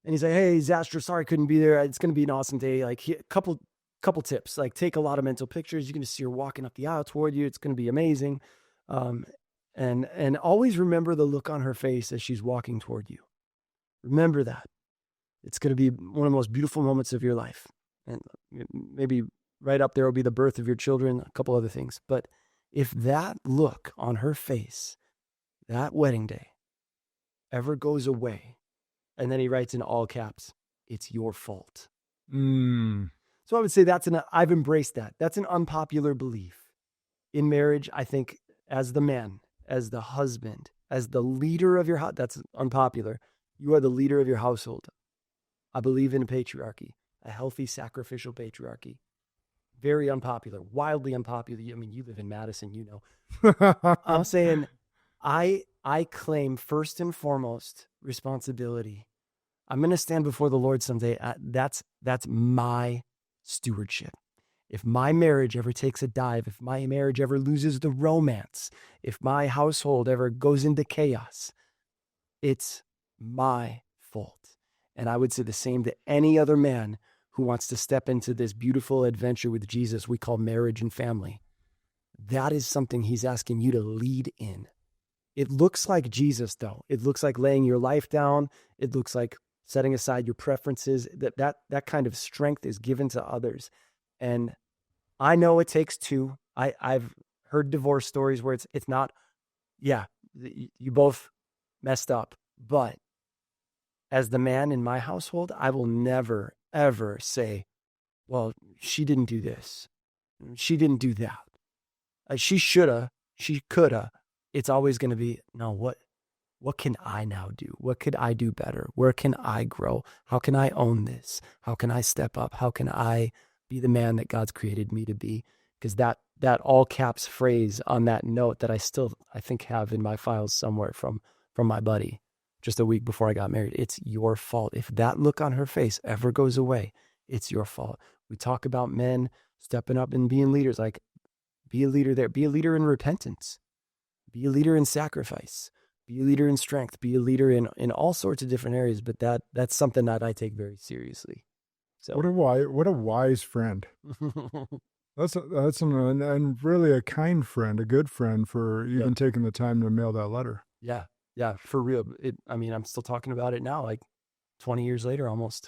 And he's like, hey, Zastrow, sorry I couldn't be there. It's going to be an awesome day. Like a couple tips, like take a lot of mental pictures. You're going to see her walking up the aisle toward you. It's going to be amazing. Um, and always remember the look on her face as she's walking toward you. Remember that. It's going to be one of the most beautiful moments of your life. And maybe right up there will be the birth of your children, a couple other things. But if that look on her face, that wedding day, ever goes away, and then he writes in all caps, it's your fault. So I would say I've embraced that. That's an unpopular belief. In marriage, I think as the man, as the husband, as the leader of your house, that's unpopular. You are the leader of your household. I believe in a patriarchy, a healthy sacrificial patriarchy. Very unpopular, wildly unpopular. I mean, you live in Madison, you know. I'm saying I claim first and foremost responsibility. I'm going to stand before the Lord someday. That's my stewardship. If my marriage ever takes a dive, if my marriage ever loses the romance, if my household ever goes into chaos, it's my fault. And I would say the same to any other man who wants to step into this beautiful adventure with Jesus we call marriage and family. That is something he's asking you to lead in. It looks like Jesus, though. It looks like laying your life down. It looks like setting aside your preferences. That kind of strength is given to others. And I know it takes two. I've heard divorce stories where it's not, yeah, you both messed up. But as the man in my household, I will never, ever say, well, she didn't do this. She didn't do that. She shoulda, she coulda. It's always going to be, no, what can I now do? What could I do better? Where can I grow? How can I own this? How can I step up? How can I be the man that God's created me to be? Because that all caps phrase on that note that I think have in my files somewhere from my buddy just a week before I got married. It's your fault. If that look on her face ever goes away, it's your fault. We talk about men stepping up and being leaders. Like, be a leader there. Be a leader in repentance. Be a leader in sacrifice. Be a leader in strength. Be a leader in all sorts of different areas. But that's something that I take very seriously. So what a wise friend. That's and really a kind friend, a good friend for even taking the time to mail that letter. Yeah, for real. I'm still talking about it now, like 20 years later almost.